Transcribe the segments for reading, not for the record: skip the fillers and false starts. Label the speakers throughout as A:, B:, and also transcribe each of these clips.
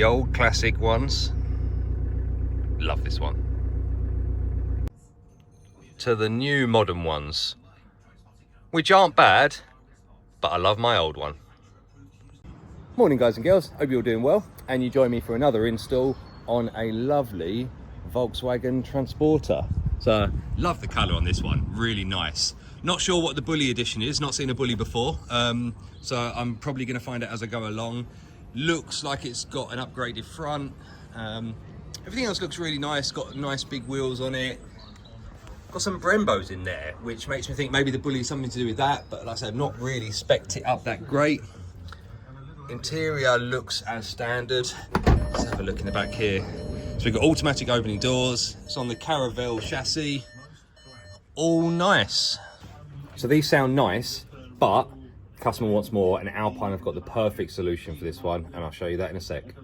A: the old classic ones. Love this one. To the new modern ones, which aren't bad, but I love my old one. Morning guys and girls, hope you're doing well, and you join me for another install on a lovely Volkswagen Transporter. So love the colour on this one, really nice. Not sure what the Bulli Edition is, not seen a Bulli before, so I'm probably going to find out as I go along. Looks like it's got an upgraded front. Everything else looks really nice, got nice big wheels on it. Got some Brembos in there, which makes me think maybe the Bulli is something to do with that, but like I said, I've not really spec'd it up that great. Interior looks as standard. Let's have a look in the back here. So we've got automatic opening doors. It's on the Caravelle chassis. All nice. So these sound nice, but the customer wants more, and Alpine have got the perfect solution for this one, and I'll show you that in a sec.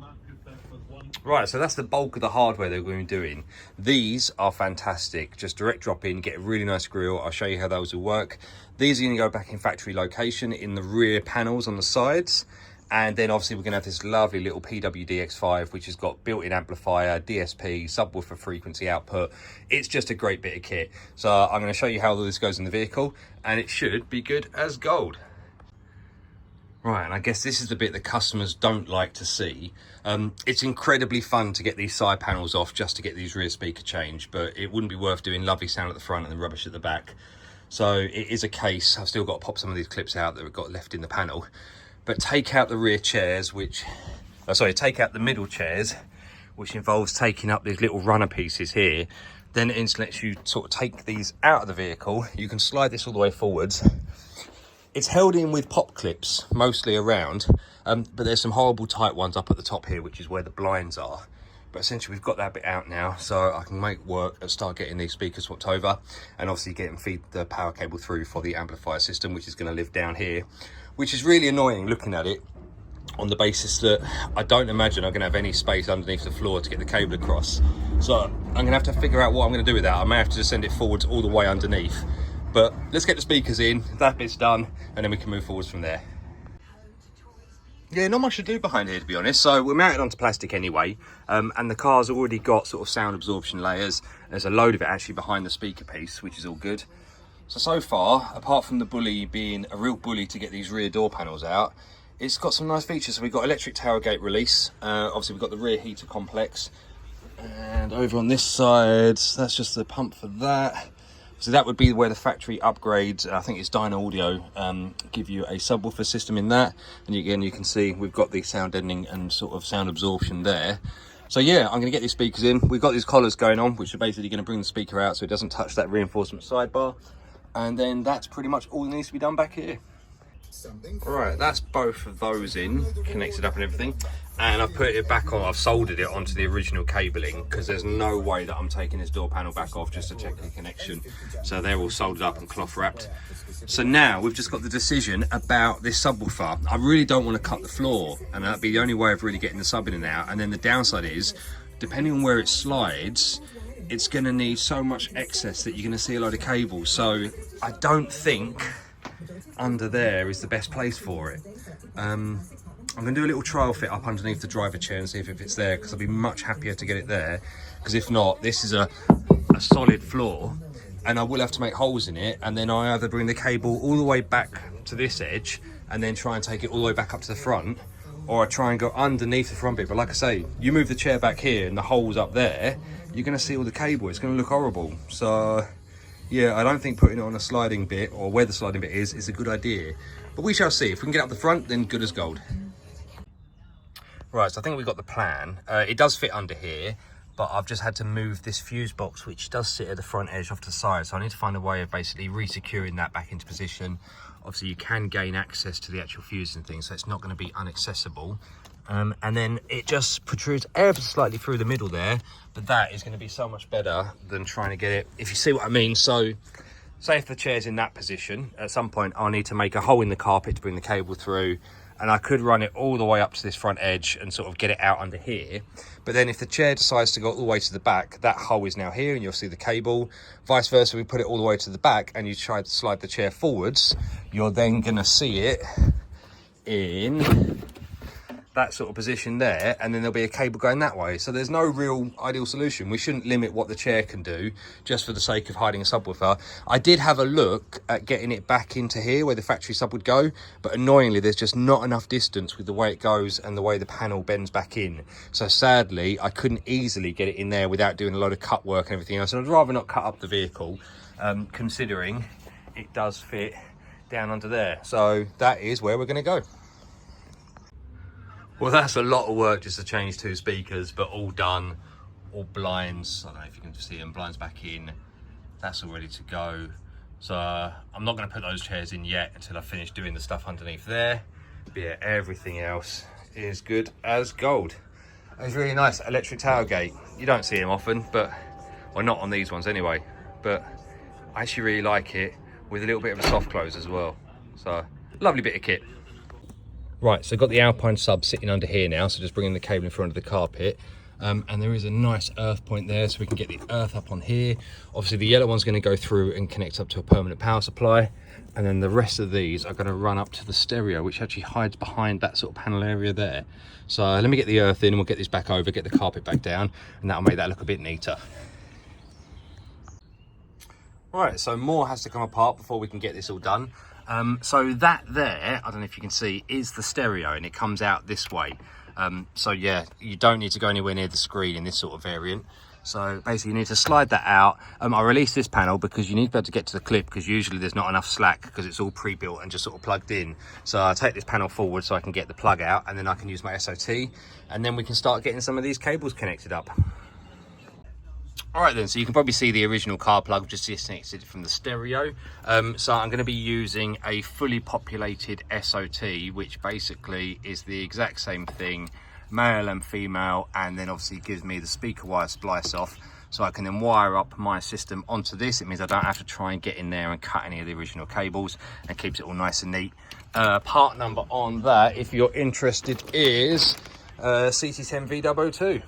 A: Right, so that's the bulk of the hardware they're going to be doing. These are fantastic. Just direct drop in, get a really nice grille. I'll show you how those will work. These are going to go back in factory location in the rear panels on the sides. And then obviously we're going to have this lovely little PWD-X5, which has got built-in amplifier, DSP, subwoofer frequency output. It's just a great bit of kit. So I'm going to show you how all this goes in the vehicle, and it should be good as gold. Right, and I guess this is the bit that customers don't like to see. It's incredibly fun to get these side panels off just to get these rear speaker changed, but it wouldn't be worth doing lovely sound at the front and then rubbish at the back. So it is a case. I've still got to pop some of these clips out that we've got left in the panel. But take out the rear chairs, take out the middle chairs, which involves taking up these little runner pieces here. Then it lets you sort of take these out of the vehicle. You can slide this all the way forwards. It's held in with pop clips, mostly around, but there's some horrible tight ones up at the top here, which is where the blinds are. But essentially we've got that bit out now, so I can make work and start getting these speakers swapped over, and obviously get and feed the power cable through for the amplifier system, which is going to live down here. Which is really annoying looking at it on the basis that I don't imagine I'm going to have any space underneath the floor to get the cable across. So I'm going to have to figure out what I'm going to do with that. I may have to just send it forwards all the way underneath. But let's get the speakers in, that bit's done, and then we can move forwards from there. Yeah, not much to do behind here, to be honest. So we're mounted onto plastic anyway, and the car's already got sort of sound absorption layers. There's a load of it actually behind the speaker piece, which is all good. So far, apart from the Bulli being a real bully to get these rear door panels out, it's got some nice features. So we've got electric tailgate release. Obviously we've got the rear heater complex. And over on this side, that's just the pump for that. So that would be where the factory upgrades, I think it's Dyna Audio, give you a subwoofer system in that. And again, you can see we've got the sound deadening and sort of sound absorption there. So yeah, I'm going to get these speakers in. We've got these collars going on, which are basically going to bring the speaker out so it doesn't touch that reinforcement sidebar. And then that's pretty much all that needs to be done back here. Right, that's both of those in, connected up and everything. And I've put it back on, I've soldered it onto the original cabling, because there's no way that I'm taking this door panel back off just to check the connection. So they're all soldered up and cloth wrapped. So now we've just got the decision about this subwoofer. I really don't want to cut the floor, and that'd be the only way of really getting the sub in and out. And then the downside is, depending on where it slides, it's going to need so much excess that you're going to see a load of cables. So I don't think under there is the best place for it. I'm going to do a little trial fit up underneath the driver chair and see if it's there, because I'd be much happier to get it there, because if not, this is a solid floor and I will have to make holes in it, and then I either bring the cable all the way back to this edge and then try and take it all the way back up to the front, or I try and go underneath the front bit. But like I say, you move the chair back here and the hole's up there, you're going to see all the cable. It's going to look horrible. So yeah, I don't think putting it on a sliding bit, or where the sliding bit is a good idea. But we shall see. If we can get up the front, then good as gold. Right, so I think we've got the plan. It does fit under here, but I've just had to move this fuse box, which does sit at the front edge off to the side. So I need to find a way of basically re-securing that back into position. Obviously you can gain access to the actual fuse and things, so it's not going to be inaccessible. And then it just protrudes ever slightly through the middle there, but that is going to be so much better than trying to get it, if you see what I mean. So say if the chair's in that position, at some point I'll need to make a hole in the carpet to bring the cable through, and I could run it all the way up to this front edge and sort of get it out under here. But then if the chair decides to go all the way to the back, that hole is now here and you'll see the cable. Vice versa, we put it all the way to the back and you try to slide the chair forwards, you're then going to see it in that sort of position there, and then there'll be a cable going that way. So there's no real ideal solution. We shouldn't limit what the chair can do just for the sake of hiding a subwoofer. I did have a look at getting it back into here where the factory sub would go, but annoyingly there's just not enough distance with the way it goes and the way the panel bends back in. So sadly I couldn't easily get it in there without doing a load of cut work and everything else, and I'd rather not cut up the vehicle, considering it does fit down under there. So that is where we're going to go. Well, that's a lot of work just to change 2 speakers, but all done, all blinds. I don't know if you can see them, blinds back in. That's all ready to go. So I'm not going to put those chairs in yet until I finish doing the stuff underneath there. But yeah, everything else is good as gold. It's really nice electric tailgate. You don't see them often, but, well, not on these ones anyway. But I actually really like it with a little bit of a soft close as well. So lovely bit of kit. Right, so got the Alpine sub sitting under here now, so just bringing the cable in front of the carpet. And there is a nice earth point there, so we can get the earth up on here. Obviously the yellow one's going to go through and connect up to a permanent power supply, and then the rest of these are going to run up to the stereo, which actually hides behind that sort of panel area there. So let me get the earth in and we'll get this back over, get the carpet back down, and that'll make that look a bit neater. Right, so more has to come apart before we can get this all done. So that there, I don't know if you can see, is the stereo, and it comes out this way. So yeah, you don't need to go anywhere near the screen in this sort of variant. So basically you need to slide that out. I released this panel because you need to be able to get to the clip, because usually there's not enough slack because it's all pre-built and just sort of plugged in. So I take this panel forward so I can get the plug out, and then I can use my SOT, and then we can start getting some of these cables connected up. All right then, so you can probably see the original car plug just disconnected from the stereo. So I'm going to be using a fully populated SOT, which basically is the exact same thing, male and female, and then obviously gives me the speaker wire splice off, so I can then wire up my system onto this. It means I don't have to try and get in there and cut any of the original cables, and keeps it all nice and neat. Part number on that, if you're interested, is CC10V002.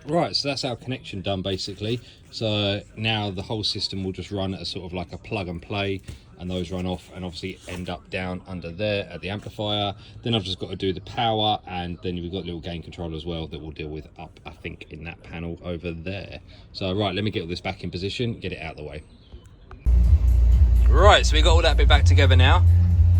A: Right, so that's our connection done basically. So now the whole system will just run as sort of like a plug and play, and those run off and obviously end up down under there at the amplifier. Then I've just got to do the power, and then we've got a little gain controller as well that we'll deal with up, I think, in that panel over there. So right, let me get all this back in position, get it out of the way. Right, so we got all that bit back together now,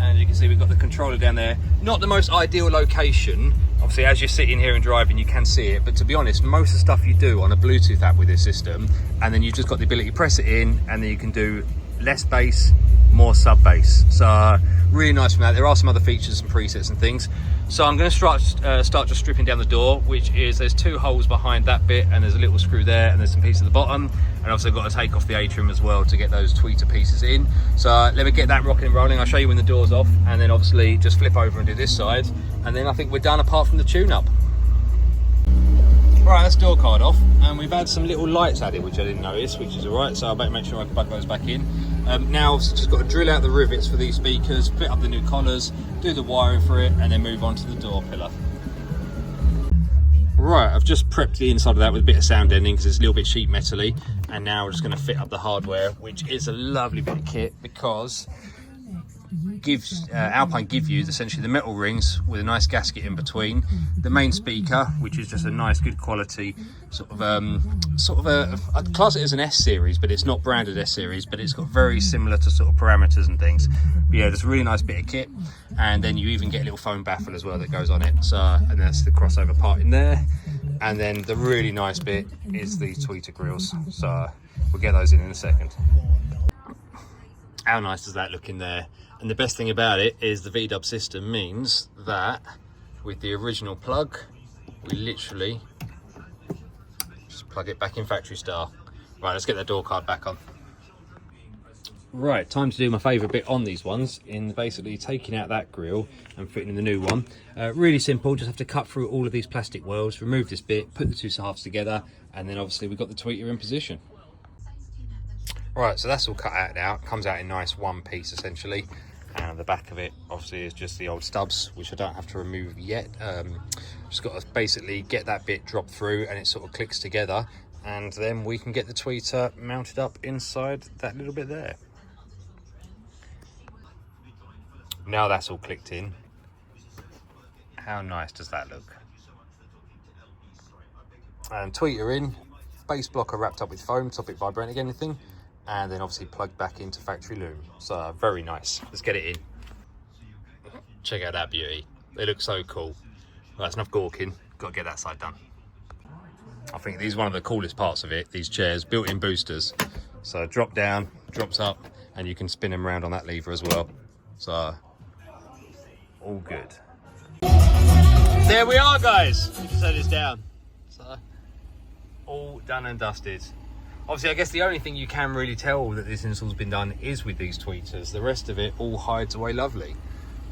A: and you can see we've got the controller down there. Not the most ideal location. Obviously, as you're sitting here and driving, you can see it, but to be honest, most of the stuff you do on a Bluetooth app with this system, and then you've just got the ability to press it in, and then you can do less bass, more sub bass. So really nice from that. There are some other features and presets and things. So I'm going to start just stripping down the door, which is, there's 2 holes behind that bit, and there's a little screw there, and there's some pieces at the bottom, and also I've got to take off the atrium as well to get those tweeter pieces in. So let me get that rocking and rolling. I'll show you when the door's off, and then obviously just flip over and do this side, and then I think we're done apart from the tune-up. Right, that's door card off, and we've had some little lights added, which I didn't notice, which is all right, so I'll make sure I can plug those back in. Now I've just got to drill out the rivets for these speakers, fit up the new collars, do the wiring for it, and then move on to the door pillar. Right, I've just prepped the inside of that with a bit of sound deadening because it's a little bit sheet metally, and now we're just going to fit up the hardware, which is a lovely bit of kit, because Alpine give you essentially the metal rings with a nice gasket in between, the main speaker, which is just a nice good quality I'd class it as an S series, but it's not branded S series, but it's got very similar to sort of parameters and things. But yeah, there's a really nice bit of kit, and then you even get a little foam baffle as well that goes on it. So, and that's the crossover part in there, and then the really nice bit is the tweeter grills. So we'll get those in a second. How nice does that look in there? And the best thing about it is the VW system means that with the original plug, we literally just plug it back in factory style. Right, let's get that door card back on. Right, time to do my favourite bit on these ones, in basically taking out that grille and fitting in the new one. Really simple, just have to cut through all of these plastic wheels, remove this bit, put the 2 halves together, and then obviously we've got the tweeter in position. Right, so that's all cut out now. It comes out in nice one piece essentially, and the back of it obviously is just the old stubs, which I don't have to remove yet. Just got to basically get that bit dropped through and it sort of clicks together, and then we can get the tweeter mounted up inside that little bit there. Now that's all clicked in, How nice does that look? And tweeter in, base blocker wrapped up with foam, stop it vibrating again, anything, and then obviously plugged back into factory loom. So very nice. Let's get it in. Check out that beauty. They look so cool. Well, that's enough gawking. Got to get that side done. I think these are one of the coolest parts of it. These chairs, built-in boosters. So drop down, drops up, and you can spin them around on that lever as well. So all good. There we are, guys. You can set this down. So all done and dusted. Obviously, I guess the only thing you can really tell that this install's been done is with these tweeters. The rest of it all hides away lovely.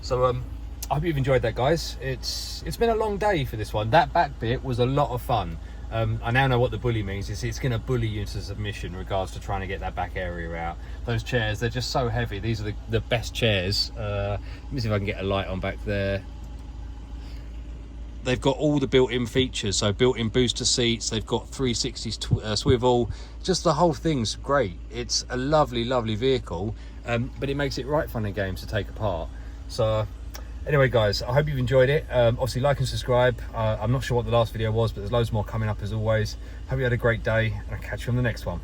A: So I hope you've enjoyed that, guys. It's been a long day for this one. That back bit was a lot of fun. I now know what the bully means. It's going to bully you into submission in regards to trying to get that back area out. Those chairs, they're just so heavy. These are the best chairs. Let me see if I can get a light on back there. They've got all the built-in features, so built-in booster seats, they've got 360 swivel, just the whole thing's great. It's a lovely, lovely vehicle, but it makes it right fun and games to take apart. So anyway, guys, I hope you've enjoyed it. Obviously, like and subscribe. I'm not sure what the last video was, but there's loads more coming up as always. Hope you had a great day, and I'll catch you on the next one.